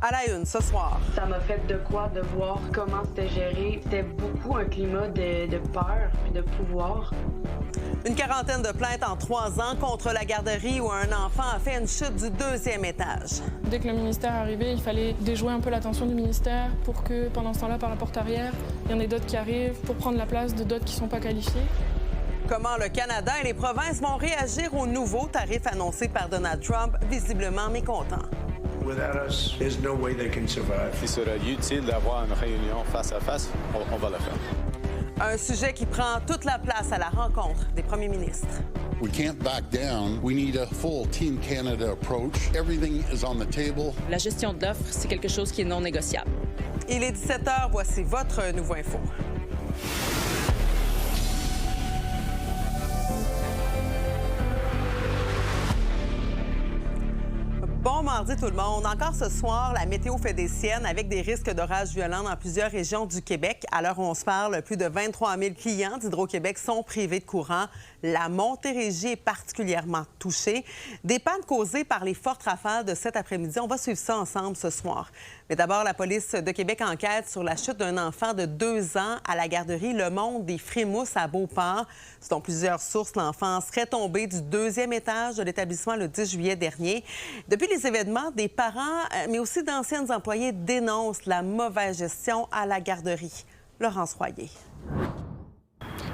À la une ce soir. Ça m'a fait de quoi de voir comment c'était géré. C'était beaucoup un climat de peur et de pouvoir. Une quarantaine de plaintes en 3 ans contre la garderie où un enfant a fait une chute du 2e étage. Dès que le ministère est arrivé, il fallait déjouer un peu l'attention du ministère pour que, pendant ce temps-là, par la porte arrière, il y en ait d'autres qui arrivent pour prendre la place de d'autres qui ne sont pas qualifiés. Comment le Canada et les provinces vont réagir aux nouveaux tarifs annoncés par Donald Trump, visiblement mécontents. Without us, there's no way they can survive. Il serait utile d'avoir une réunion face à face. On va le faire. Un sujet qui prend toute la place à la rencontre des premiers ministres. We can't back down. We need a full Team Canada approach. Everything is on the table. La gestion de l'offre, c'est quelque chose qui est non négociable. Il est 17h, voici votre Nouveau Info. Bon mardi tout le monde. Encore ce soir, la météo fait des siennes avec des risques d'orages violents dans plusieurs régions du Québec. À l'heure où on se parle, plus de 23 000 clients d'Hydro-Québec sont privés de courant. La Montérégie est particulièrement touchée. Des pannes causées par les fortes rafales de cet après-midi. On va suivre ça ensemble ce soir. Mais d'abord, la police de Québec enquête sur la chute d'un enfant de 2 ans à la garderie Le Monde des Frémousses à Beauport. Selon plusieurs sources, l'enfant serait tombé du 2e étage de l'établissement le 10 juillet dernier. Depuis les événements, des parents, mais aussi d'anciennes employées dénoncent la mauvaise gestion à la garderie. Laurence Royer.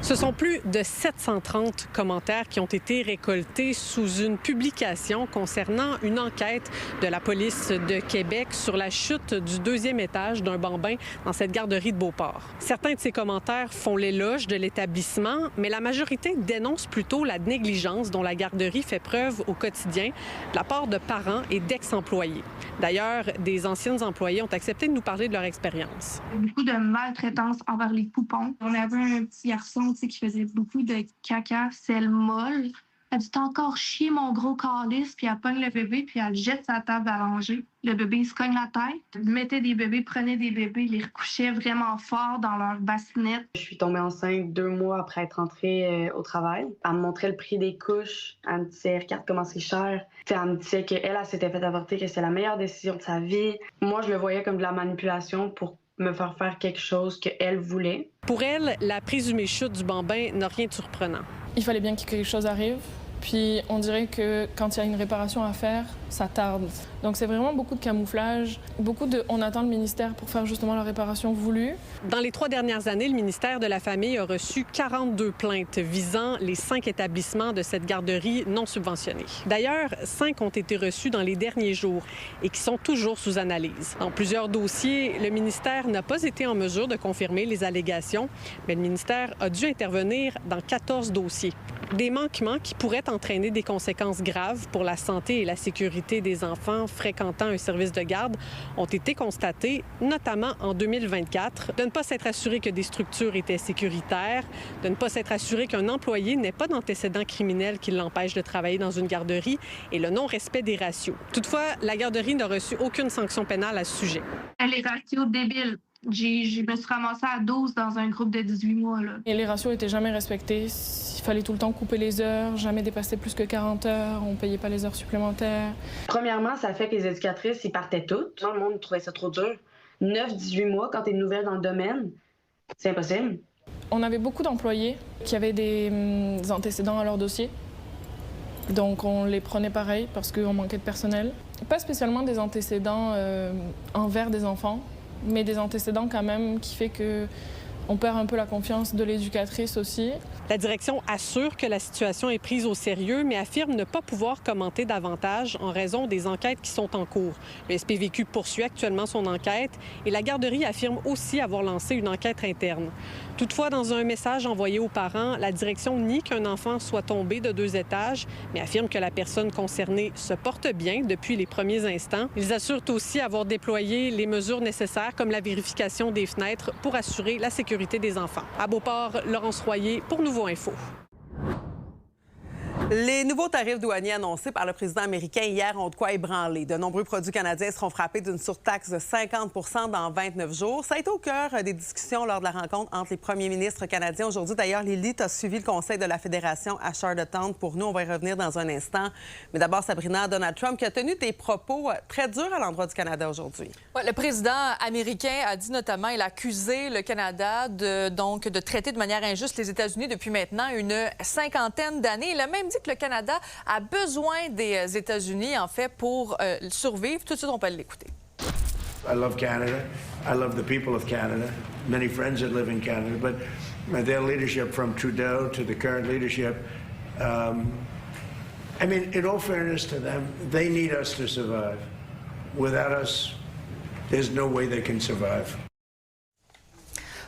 Ce sont plus de 730 commentaires qui ont été récoltés sous une publication concernant une enquête de la police de Québec sur la chute du 2e étage d'un bambin dans cette garderie de Beauport. Certains de ces commentaires font l'éloge de l'établissement, mais la majorité dénonce plutôt la négligence dont la garderie fait preuve au quotidien de la part de parents et d'ex-employés. D'ailleurs, des anciennes employées ont accepté de nous parler de leur expérience. Beaucoup de maltraitance envers les poupons. On avait un petit garçon qui faisait beaucoup de caca, sel molle. Elle dit « T'as encore chier mon gros calice », puis elle pogne le bébé, puis elle jette sa table à manger. Le bébé, il se cogne la tête. Elle mettait des bébés, prenait des bébés, il les recouchait vraiment fort dans leur bassinette. Je suis tombée enceinte 2 mois après être rentrée au travail. Elle me montrait le prix des couches. Elle me disait « Regarde comment c'est cher ». Elle me disait qu'elle s'était fait avorter, que c'était la meilleure décision de sa vie. Moi, je le voyais comme de la manipulation pour me faire faire quelque chose qu'elle voulait. Pour elle, la présumée chute du bambin n'a rien de surprenant. Il fallait bien que quelque chose arrive. Puis on dirait que quand il y a une réparation à faire, ça tarde. Donc c'est vraiment beaucoup de camouflage, on attend le ministère pour faire justement la réparation voulue. Dans les 3 dernières années, le ministère de la Famille a reçu 42 plaintes visant les 5 établissements de cette garderie non subventionnée. D'ailleurs, 5 ont été reçus dans les derniers jours et qui sont toujours sous analyse. Dans plusieurs dossiers, le ministère n'a pas été en mesure de confirmer les allégations, mais le ministère a dû intervenir dans 14 dossiers. Des manquements qui pourraient entraîner des conséquences graves pour la santé et la sécurité des enfants fréquentant un service de garde ont été constatés, notamment en 2024. De ne pas s'être assuré que des structures étaient sécuritaires, de ne pas s'être assuré qu'un employé n'ait pas d'antécédents criminels qui l'empêchent de travailler dans une garderie et le non-respect des ratios. Toutefois, la garderie n'a reçu aucune sanction pénale à ce sujet. Les ratios débiles. Je me suis ramassée à 12 dans un groupe de 18 mois. Là. Et les ratios n'étaient jamais respectés. Il fallait tout le temps couper les heures, jamais dépasser plus que 40 heures. On ne payait pas les heures supplémentaires. Premièrement, ça fait que les éducatrices, ils partaient toutes. Tout le monde trouvait ça trop dur. 9-18 mois, quand tu es nouvelle dans le domaine, c'est impossible. On avait beaucoup d'employés qui avaient des antécédents à leur dossier. Donc on les prenait pareil parce qu'on manquait de personnel. Pas spécialement des antécédents envers des enfants, mais des antécédents quand même qui fait qu'on perd un peu la confiance de l'éducatrice aussi. La direction assure que la situation est prise au sérieux, mais affirme ne pas pouvoir commenter davantage en raison des enquêtes qui sont en cours. Le SPVQ poursuit actuellement son enquête et la garderie affirme aussi avoir lancé une enquête interne. Toutefois, dans un message envoyé aux parents, la direction nie qu'un enfant soit tombé de 2 étages, mais affirme que la personne concernée se porte bien depuis les premiers instants. Ils assurent aussi avoir déployé les mesures nécessaires, comme la vérification des fenêtres, pour assurer la sécurité des enfants. À Beauport, Laurence Royer pour Nouveau Info. Les nouveaux tarifs douaniers annoncés par le président américain hier ont de quoi ébranler. De nombreux produits canadiens seront frappés d'une surtaxe de 50 dans 29 jours. Ça a été au cœur des discussions lors de la rencontre entre les premiers ministres canadiens. Aujourd'hui, d'ailleurs, Lily, tu as suivi le conseil de la Fédération à Charlottetown. Pour nous, on va y revenir dans un instant. Mais d'abord, Sabrina, Donald Trump qui a tenu des propos très durs à l'endroit du Canada aujourd'hui. Ouais, le président américain a dit notamment, il a accusé le Canada de traiter de manière injuste les États-Unis depuis maintenant une cinquantaine d'années. Il a même dit que le Canada a besoin des États-Unis, en fait, pour survivre. Tout de suite, on peut l'écouter. I love Canada. I love the people of Canada. Many friends that live in Canada, but their leadership from Trudeau to the current leadership, I mean, in all fairness to them, they need us to survive. Without us, there's no way they can survive.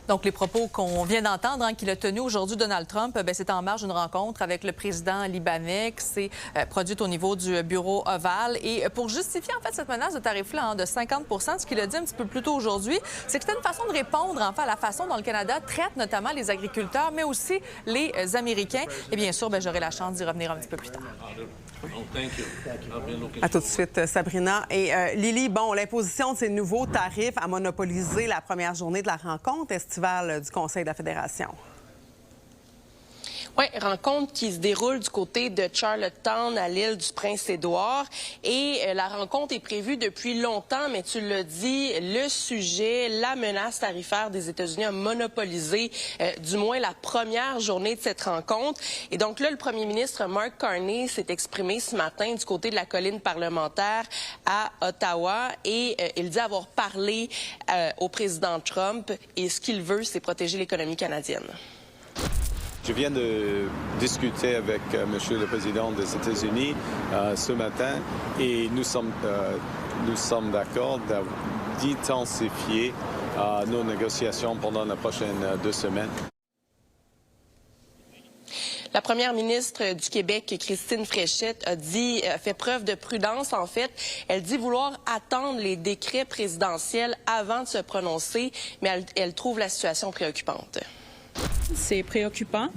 Donc, les propos qu'on vient d'entendre, qu'il a tenus aujourd'hui, Donald Trump, c'est en marge d'une rencontre avec le président libanais qui s'est produite au niveau du bureau ovale. Et pour justifier, en fait, cette menace de tarif-là de 50 ce qu'il a dit un petit peu plus tôt aujourd'hui, c'est que c'était une façon de répondre, en fait, à la façon dont le Canada traite notamment les agriculteurs, mais aussi les Américains. Et bien sûr, j'aurai la chance d'y revenir un petit peu plus tard. À tout de suite, Sabrina. Et Lily, l'imposition de ces nouveaux tarifs a monopolisé la première journée de la rencontre estivale du Conseil de la Fédération. Oui, rencontre qui se déroule du côté de Charlottetown à l'île du Prince-Édouard. Et la rencontre est prévue depuis longtemps, mais tu l'as dit, le sujet, la menace tarifaire des États-Unis a monopolisé du moins la première journée de cette rencontre. Et donc là, le premier ministre Mark Carney s'est exprimé ce matin du côté de la colline parlementaire à Ottawa et il dit avoir parlé au président Trump et ce qu'il veut, c'est protéger l'économie canadienne. Je viens de discuter avec Monsieur le Président des États-Unis ce matin et nous sommes d'accord d'intensifier nos négociations pendant les prochaines 2 semaines. La première ministre du Québec, Christine Fréchette, a fait preuve de prudence, en fait. Elle dit vouloir attendre les décrets présidentiels avant de se prononcer, mais elle trouve la situation préoccupante. C'est préoccupant,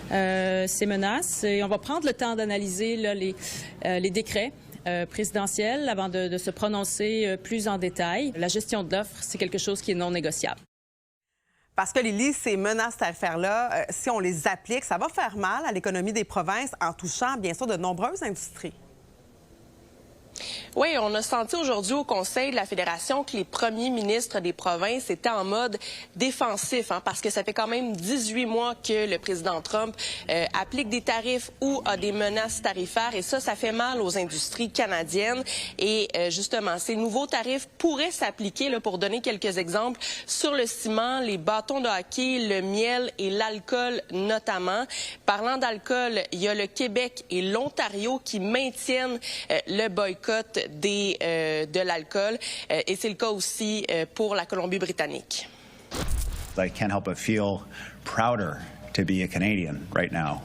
ces menaces. Et on va prendre le temps d'analyser les décrets présidentiels avant de se prononcer plus en détail. La gestion de l'offre, c'est quelque chose qui est non négociable. Parce que, Lily, ces menaces tarifaires-là, si on les applique, ça va faire mal à l'économie des provinces en touchant, bien sûr, de nombreuses industries. Oui, on a senti aujourd'hui au Conseil de la Fédération que les premiers ministres des provinces étaient en mode défensif, parce que ça fait quand même 18 mois que le président Trump applique des tarifs ou a des menaces tarifaires et ça fait mal aux industries canadiennes. Et justement, ces nouveaux tarifs pourraient s'appliquer, pour donner quelques exemples, sur le ciment, les bâtons de hockey, le miel et l'alcool notamment. Parlant d'alcool, il y a le Québec et l'Ontario qui maintiennent le boycott de l'alcool et c'est le cas aussi pour la Colombie-Britannique. I can't help but feel prouder to be a Canadian right now.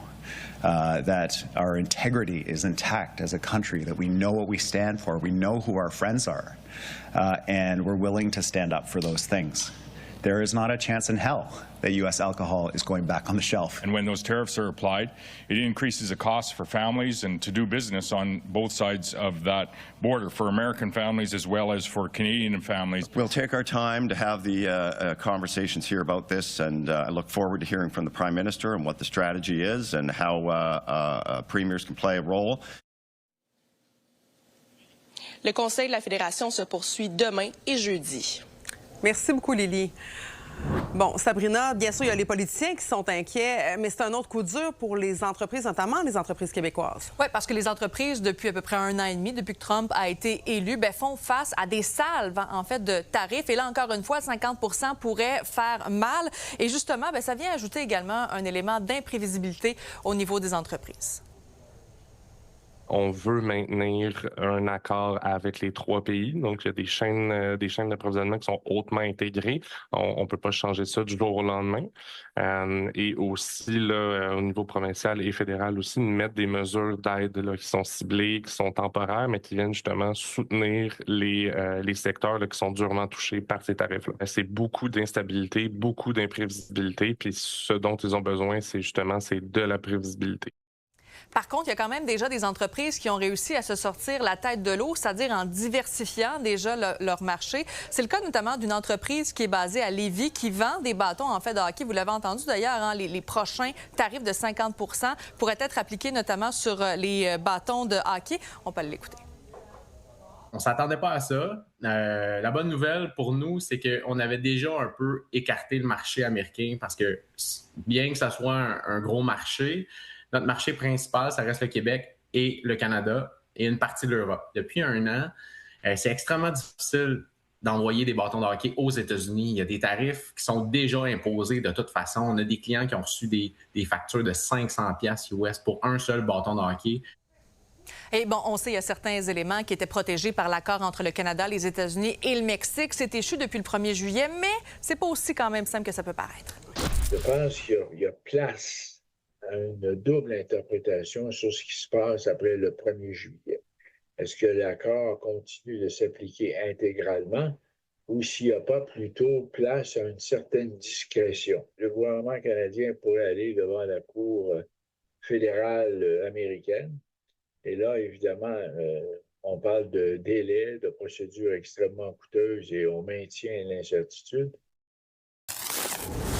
That our integrity is intact as a country, that we know what we stand for, we know who our friends are, and we're willing to stand up for those things. There is not a chance in hell that U.S. alcohol is going back on the shelf. And when those tariffs are applied, it increases the cost for families and to do business on both sides of that border, for American families as well as for Canadian families. We'll take our time to have the conversations here about this, and I look forward to hearing from the Prime Minister and what the strategy is and how premiers can play a role. Le Conseil de la Fédération se poursuit demain et jeudi. Merci beaucoup, Lily. Sabrina, bien sûr, il y a les politiciens qui sont inquiets, mais c'est un autre coup dur pour les entreprises, notamment les entreprises québécoises. Oui, parce que les entreprises, depuis à peu près 1 an et demi, depuis que Trump a été élu, font face à des salves, en fait, de tarifs. Et là, encore une fois, 50 pourrait faire mal. Et justement, ça vient ajouter également un élément d'imprévisibilité au niveau des entreprises. On veut maintenir un accord avec les 3 pays. Donc, il y a des chaînes d'approvisionnement qui sont hautement intégrées. On ne peut pas changer ça du jour au lendemain. Et aussi, là, au niveau provincial et fédéral aussi, mettre des mesures d'aide qui sont ciblées, qui sont temporaires, mais qui viennent justement soutenir les secteurs qui sont durement touchés par ces tarifs-là. C'est beaucoup d'instabilité, beaucoup d'imprévisibilité. Puis ce dont ils ont besoin, c'est de la prévisibilité. Par contre, il y a quand même déjà des entreprises qui ont réussi à se sortir la tête de l'eau, c'est-à-dire en diversifiant déjà leur marché. C'est le cas notamment d'une entreprise qui est basée à Lévis, qui vend des bâtons en fait de hockey. Vous l'avez entendu d'ailleurs, hein, les prochains tarifs de 50 pourraient être appliqués notamment sur les bâtons de hockey. On peut l'écouter. On ne s'attendait pas à ça. La bonne nouvelle pour nous, c'est qu'on avait déjà un peu écarté le marché américain parce que bien que ça soit un gros marché, notre marché principal, ça reste le Québec et le Canada et une partie de l'Europe. Depuis un an, c'est extrêmement difficile d'envoyer des bâtons de hockey aux États-Unis. Il y a des tarifs qui sont déjà imposés de toute façon. On a des clients qui ont reçu des factures de 500$ US pour un seul bâton de hockey. Et bon, on sait qu'il y a certains éléments qui étaient protégés par l'accord entre le Canada, les États-Unis et le Mexique. C'est échu depuis le 1er juillet, mais c'est pas aussi quand même simple que ça peut paraître. Je pense qu'il y a place à une double interprétation sur ce qui se passe après le 1er juillet. Est-ce que l'accord continue de s'appliquer intégralement ou s'il n'y a pas plutôt place à une certaine discrétion? Le gouvernement canadien pourrait aller devant la Cour fédérale américaine. Et là, évidemment, on parle de délais, de procédures extrêmement coûteuses et on maintient l'incertitude.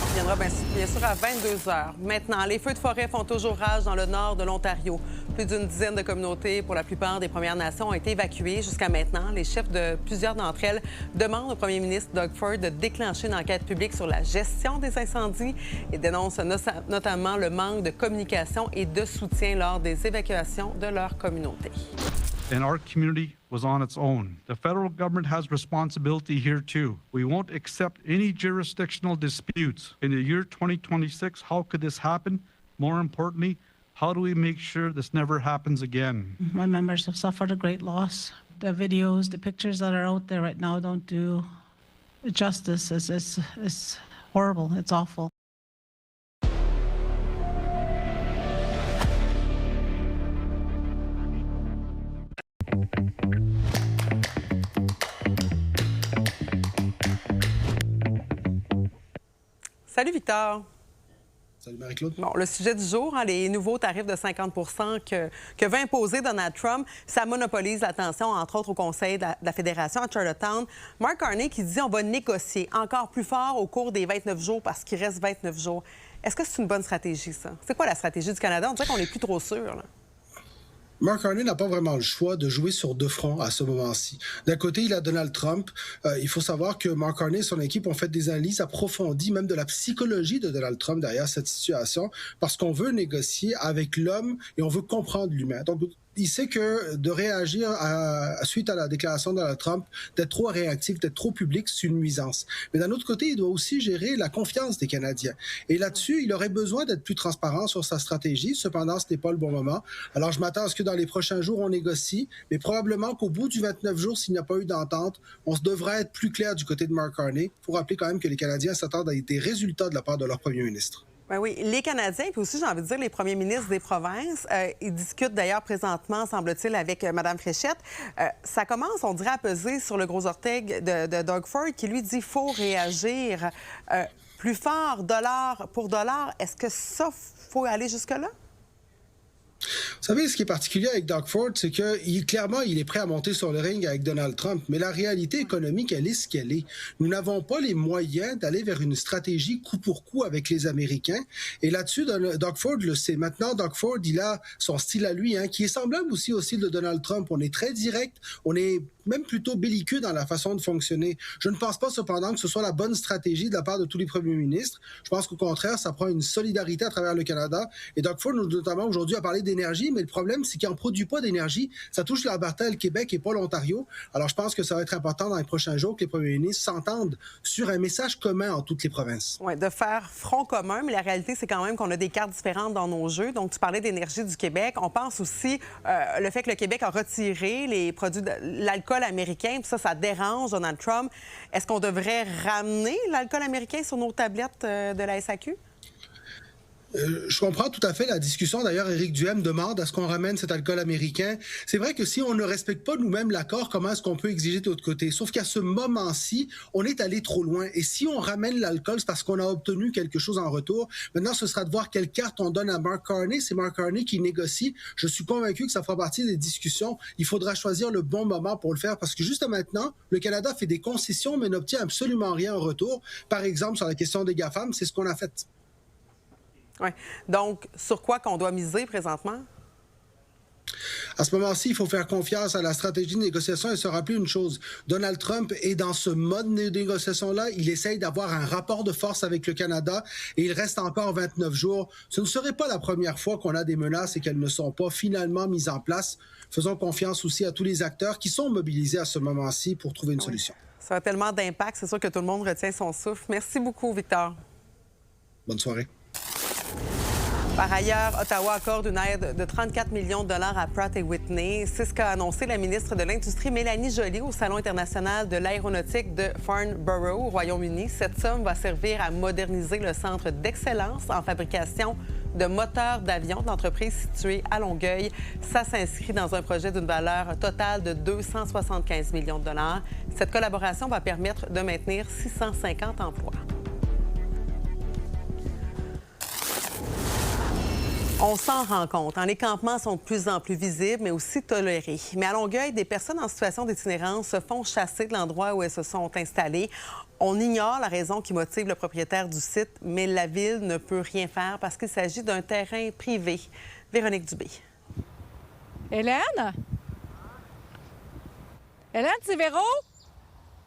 On reviendra bien sûr à 22 h. Maintenant, les feux de forêt font toujours rage dans le nord de l'Ontario. Plus d'une dizaine de communautés, pour la plupart des Premières Nations, ont été évacuées jusqu'à maintenant. Les chefs de plusieurs d'entre elles demandent au premier ministre Doug Ford de déclencher une enquête publique sur la gestion des incendies et dénoncent notamment le manque de communication et de soutien lors des évacuations de leur communauté. And our community was on its own. The federal government has responsibility here too. We won't accept any jurisdictional disputes. In the year 2026, how could this happen? More importantly, how do we make sure this never happens again? My members have suffered a great loss. The videos, the pictures that are out there right now don't do justice. It's horrible. It's awful. Salut Victor. Salut Marie-Claude. Bon, le sujet du jour, hein, les nouveaux tarifs de 50 que veut imposer Donald Trump, ça monopolise l'attention, entre autres, au Conseil de la Fédération à Charlottetown. Mark Carney qui dit on va négocier encore plus fort au cours des 29 jours parce qu'il reste 29 jours. Est-ce que c'est une bonne stratégie, ça? C'est quoi la stratégie du Canada? On dirait qu'on n'est plus trop sûr, là. Mark Carney n'a pas vraiment le choix de jouer sur deux fronts à ce moment-ci. D'un côté, il a Donald Trump. Il faut savoir que Mark Carney et son équipe ont fait des analyses approfondies, même de la psychologie de Donald Trump derrière cette situation, parce qu'on veut négocier avec l'homme et on veut comprendre l'humain. Donc, il sait que de réagir suite à la déclaration de Donald Trump, d'être trop réactif, d'être trop public, c'est une nuisance. Mais d'un autre côté, il doit aussi gérer la confiance des Canadiens. Et là-dessus, il aurait besoin d'être plus transparent sur sa stratégie. Cependant, ce n'est pas le bon moment. Alors, je m'attends à ce que dans les prochains jours, on négocie, mais probablement qu'au bout du 29 jours, s'il n'y a pas eu d'entente, on devrait être plus clair du côté de Mark Carney. Il faut rappeler quand même que les Canadiens s'attendent à des résultats de la part de leur premier ministre. Ben oui, les Canadiens, puis aussi, j'ai envie de dire, les premiers ministres des provinces, ils discutent d'ailleurs présentement, semble-t-il, avec Mme Fréchette. Ça commence, on dirait, à peser sur le gros orteil de Doug Ford, qui lui dit qu'il faut réagir plus fort, dollar pour dollar. Est-ce que ça, faut aller jusque-là? Vous savez, ce qui est particulier avec Doug Ford, c'est que clairement, il est prêt à monter sur le ring avec Donald Trump, mais la réalité économique, elle est ce qu'elle est. Nous n'avons pas les moyens d'aller vers une stratégie coup pour coup avec les Américains. Et là-dessus, Doug Ford le sait. Maintenant, Doug Ford, il a son style à lui, hein, qui est semblable aussi au style de Donald Trump. On est très direct, on est même plutôt belliqueux dans la façon de fonctionner. Je ne pense pas cependant que ce soit la bonne stratégie de la part de tous les premiers ministres. Je pense qu'au contraire, ça prend une solidarité à travers le Canada. Et Doug Ford, notamment aujourd'hui, a parlé d'énergie, mais le problème, c'est qu'il n'en produit pas d'énergie. Ça touche l'Alberta, le Québec et pas l'Ontario. Alors, je pense que ça va être important dans les prochains jours que les premiers ministres s'entendent sur un message commun en toutes les provinces. Oui, de faire front commun, mais la réalité, c'est quand même qu'on a des cartes différentes dans nos jeux. Donc, tu parlais d'énergie du Québec. On pense aussi le fait que le Québec a retiré les produits de l'alcool américain, puis ça dérange Donald Trump. Est-ce qu'on devrait ramener l'alcool américain sur nos tablettes de la SAQ? Je comprends tout à fait la discussion. D'ailleurs, Éric Duhem demande à ce qu'on ramène cet alcool américain. C'est vrai que si on ne respecte pas nous-mêmes l'accord, comment est-ce qu'on peut exiger de l'autre côté? Sauf qu'à ce moment-ci, on est allé trop loin. Et si on ramène l'alcool, c'est parce qu'on a obtenu quelque chose en retour. Maintenant, ce sera de voir quelle carte on donne à Mark Carney. C'est Mark Carney qui négocie. Je suis convaincu que ça fera partie des discussions. Il faudra choisir le bon moment pour le faire parce que juste maintenant, le Canada fait des concessions mais n'obtient absolument rien en retour. Par exemple, sur la question des GAFAM, c'est ce qu'on a fait. Oui. Donc, sur quoi qu'on doit miser présentement? À ce moment-ci, il faut faire confiance à la stratégie de négociation et se rappeler une chose. Donald Trump est dans ce mode de négociation-là. Il essaye d'avoir un rapport de force avec le Canada et il reste encore 29 jours. Ce ne serait pas la première fois qu'on a des menaces et qu'elles ne sont pas finalement mises en place. Faisons confiance aussi à tous les acteurs qui sont mobilisés à ce moment-ci pour trouver une solution. Ça a tellement d'impact, c'est sûr que tout le monde retient son souffle. Merci beaucoup, Victor. Bonne soirée. Par ailleurs, Ottawa accorde une aide de 34 millions de dollars à Pratt & Whitney. C'est ce qu'a annoncé la ministre de l'Industrie, Mélanie Joly, au Salon international de l'aéronautique de Farnborough, au Royaume-Uni. Cette somme va servir à moderniser le centre d'excellence en fabrication de moteurs d'avion de l'entreprise située à Longueuil. Ça s'inscrit dans un projet d'une valeur totale de 275 millions de dollars. Cette collaboration va permettre de maintenir 650 emplois. On s'en rend compte. Les campements sont de plus en plus visibles, mais aussi tolérés. Mais à Longueuil, des personnes en situation d'itinérance se font chasser de l'endroit où elles se sont installées. On ignore la raison qui motive le propriétaire du site, mais la Ville ne peut rien faire parce qu'il s'agit d'un terrain privé. Véronique Dubé. Hélène? Hélène, c'est Véro?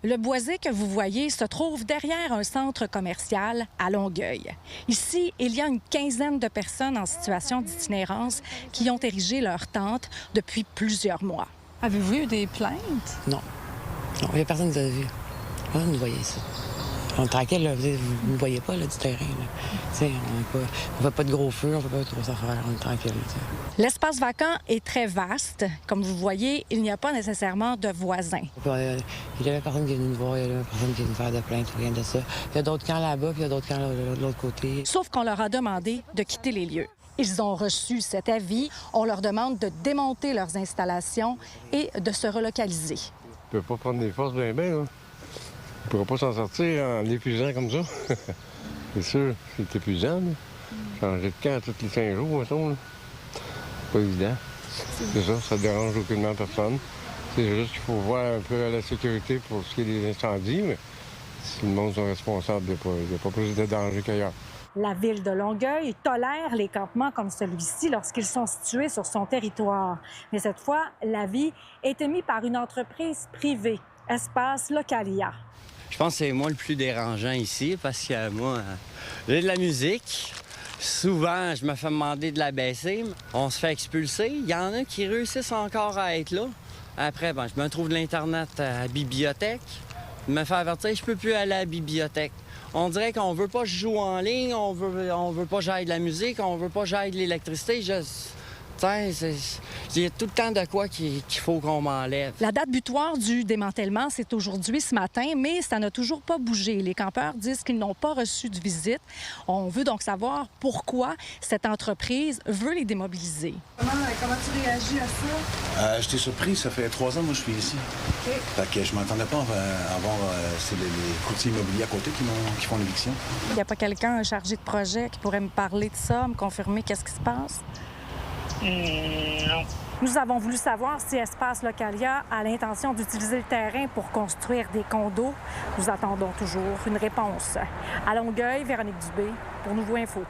Le boisé que vous voyez se trouve derrière un centre commercial à Longueuil. Ici, il y a une quinzaine de personnes en situation d'itinérance qui ont érigé leur tente depuis plusieurs mois. Avez-vous eu des plaintes? Non. Non, il n'y a personne qui nous a vu. Personne ne voyait ça. On est tranquille, là. Vous ne voyez pas là, du terrain. On ne fait pas de gros feux, on ne fait pas de grosses affaires. On est tranquille. L'espace vacant est très vaste. Comme vous voyez, il n'y a pas nécessairement de voisins. Il n'y avait personne qui est venu nous voir, il n'y avait personne qui est venu faire de plainte, rien de ça. Il y a d'autres camps là-bas, puis il y a d'autres camps de l'autre côté. Sauf qu'on leur a demandé de quitter les lieux. Ils ont reçu cet avis. On leur demande de démonter leurs installations et de se relocaliser. On ne peut pas prendre des forces bien, là. On ne pourra pas s'en sortir en l'épuisant comme ça. C'est sûr, c'est épuisant, là. Changer de camp tous les 5 jours, mettons, là. C'est pas évident. C'est ça, ça dérange aucunement personne. C'est juste qu'il faut voir un peu à la sécurité pour ce qui est des incendies, mais si le monde sont responsables, il n'y a pas plus de danger qu'ailleurs. La Ville de Longueuil tolère les campements comme celui-ci lorsqu'ils sont situés sur son territoire. Mais cette fois, l'avis est émis par une entreprise privée, Espace Localia. Je pense que c'est moi le plus dérangeant ici parce que moi, j'ai de la musique. Souvent, je me fais demander de la baisser. On se fait expulser. Il y en a qui réussissent encore à être là. Après, je me trouve de l'Internet à la bibliothèque. Je me fais avertir, je peux plus aller à la bibliothèque. On dirait qu'on veut pas que je joue en ligne, on veut pas que j'aille de la musique, on veut pas que j'aille de l'électricité. Il y a tout le temps de quoi qu'il faut qu'on m'enlève. La date butoir du démantèlement, c'est aujourd'hui, ce matin, mais ça n'a toujours pas bougé. Les campeurs disent qu'ils n'ont pas reçu de visite. On veut donc savoir pourquoi cette entreprise veut les démobiliser. Comment tu réagis à ça? J'étais surpris. Ça fait 3 ans, moi, je suis ici. Okay. Fait que je m'attendais pas à avoir c'est les courtiers immobiliers à côté qui font l'éviction. Il n'y a pas quelqu'un chargé de projet qui pourrait me parler de ça, me confirmer qu'est-ce qui se passe? Non. Nous avons voulu savoir si Espace Localia a l'intention d'utiliser le terrain pour construire des condos. Nous attendons toujours une réponse. À Longueuil, Véronique Dubé, pour Nouveau Info.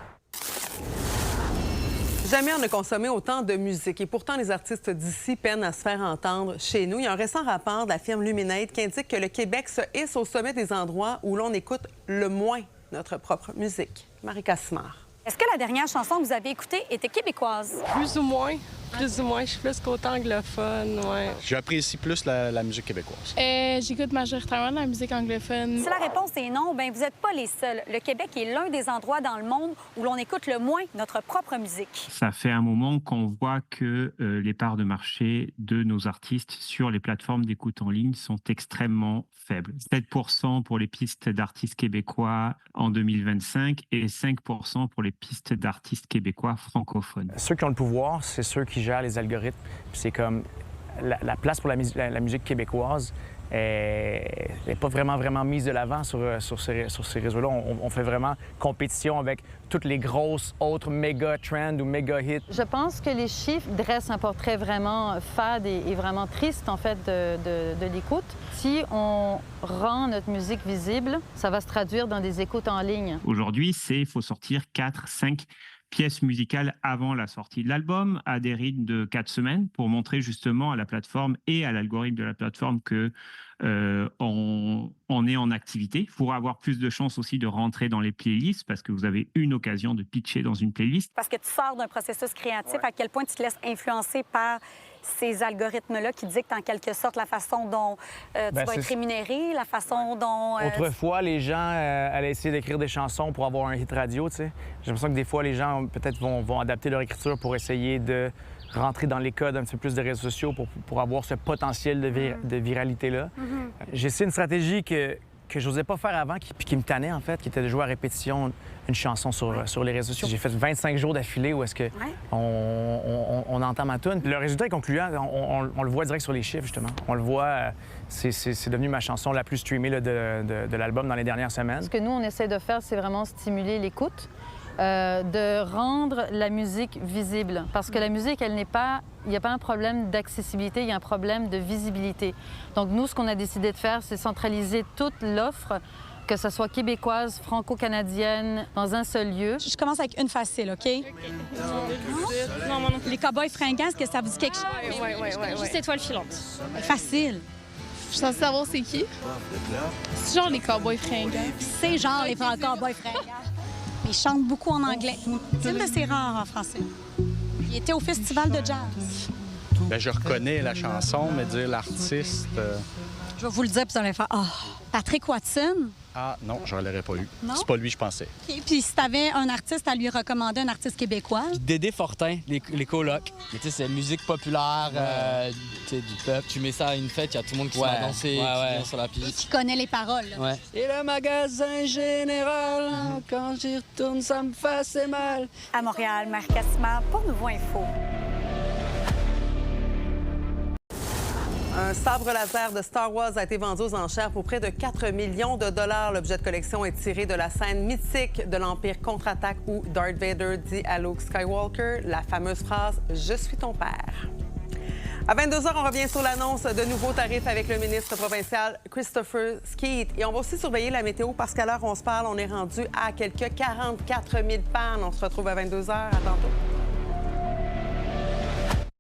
Jamais on n'a consommé autant de musique et pourtant les artistes d'ici peinent à se faire entendre chez nous. Il y a un récent rapport de la firme Luminate qui indique que le Québec se hisse au sommet des endroits où l'on écoute le moins notre propre musique. Marie Cassimard. Est-ce que la dernière chanson que vous avez écoutée était québécoise? Plus ou moins. Plus ou moins, je suis plus côté anglophone, ouais. J'apprécie plus la musique québécoise. J'écoute majoritairement de la musique anglophone. Si la réponse est non, bien, vous n'êtes pas les seuls. Le Québec est l'un des endroits dans le monde où l'on écoute le moins notre propre musique. Ça fait un moment qu'on voit que les parts de marché de nos artistes sur les plateformes d'écoute en ligne sont extrêmement faibles. 7% pour les pistes d'artistes québécois en 2025 et 5% pour les pistes d'artistes québécois francophones. Ceux qui ont le pouvoir, c'est ceux qui gèrent les algorithmes. C'est comme la place pour la musique québécoise n'est pas vraiment mise de l'avant sur ces réseaux-là. On fait vraiment compétition avec toutes les grosses autres méga trends ou méga hits. Je pense que les chiffres dressent un portrait vraiment fade et vraiment triste, en fait, de l'écoute. Si on rend notre musique visible, ça va se traduire dans des écoutes en ligne. Aujourd'hui, il faut sortir 4-5 pièces musicales avant la sortie de l'album à des rythmes de 4 semaines pour montrer justement à la plateforme et à l'algorithme de la plateforme que on est en activité pour avoir plus de chances aussi de rentrer dans les playlists parce que vous avez une occasion de pitcher dans une playlist. Parce que tu sors d'un processus créatif, à quel point tu te laisses influencer par ces algorithmes-là qui dictent en quelque sorte la façon dont tu vas être rémunéré, la façon dont... Autrefois, les gens allaient essayer d'écrire des chansons pour avoir un hit radio, tu sais. J'ai l'impression que des fois, les gens peut-être vont adapter leur écriture pour essayer de rentrer dans les codes un petit peu plus des réseaux sociaux pour avoir ce potentiel de viralité-là. J'ai essayé une stratégie que je n'osais pas faire avant, puis qui me tannait, en fait, qui était de jouer à répétition une chanson sur les réseaux sociaux. J'ai fait 25 jours d'affilée où est-ce que on entend ma tune. Le résultat est concluant. On le voit direct sur les chiffres, justement. On le voit, c'est devenu ma chanson la plus streamée là, de l'album dans les dernières semaines. Ce que nous, on essaie de faire, c'est vraiment stimuler l'écoute. De rendre la musique visible. Parce que la musique, il n'y a pas un problème d'accessibilité, il y a un problème de visibilité. Donc nous, ce qu'on a décidé de faire, c'est centraliser toute l'offre, que ce soit québécoise, franco-canadienne, dans un seul lieu. Je commence avec une facile, OK? Non, non. Les cow-boys fringants, est-ce que ça vous dit quelque chose? Oui. Juste étoile filante. Facile. Je suis censée savoir c'est qui? C'est genre les cow-boys fringants. C'est genre les cow-boys fringants. Ils chantent beaucoup en anglais. C'est une de ces rares en français. Il était au festival de jazz. Bien, je reconnais la chanson, mais dire l'artiste... Je vais vous le dire, puis vous allez faire « Ah! » Patrick Watson. Ah non, je ne l'aurais pas eu. Non? C'est pas lui, je pensais. Okay. Puis si tu avais un artiste à lui recommander, un artiste québécois? Dédé Fortin, les colocs. Tu sais, c'est musique populaire, du peuple. Tu mets ça à une fête, il y a tout le monde qui se met à danser, qui vient sur la piste. Qui connaît les paroles. Ouais. Et le magasin général, quand j'y retourne, ça me fait assez mal. À Montréal, Marc Cassima pour Nouveau Info. Un sabre laser de Star Wars a été vendu aux enchères pour près de 4 millions de dollars. L'objet de collection est tiré de la scène mythique de l'Empire contre-attaque où Darth Vader dit à Luke Skywalker la fameuse phrase « Je suis ton père ». À 22h, on revient sur l'annonce de nouveaux tarifs avec le ministre provincial Christopher Skeet. Et on va aussi surveiller la météo parce qu'à l'heure où on se parle, on est rendu à quelques 44 000 pannes. On se retrouve à 22h. À tantôt.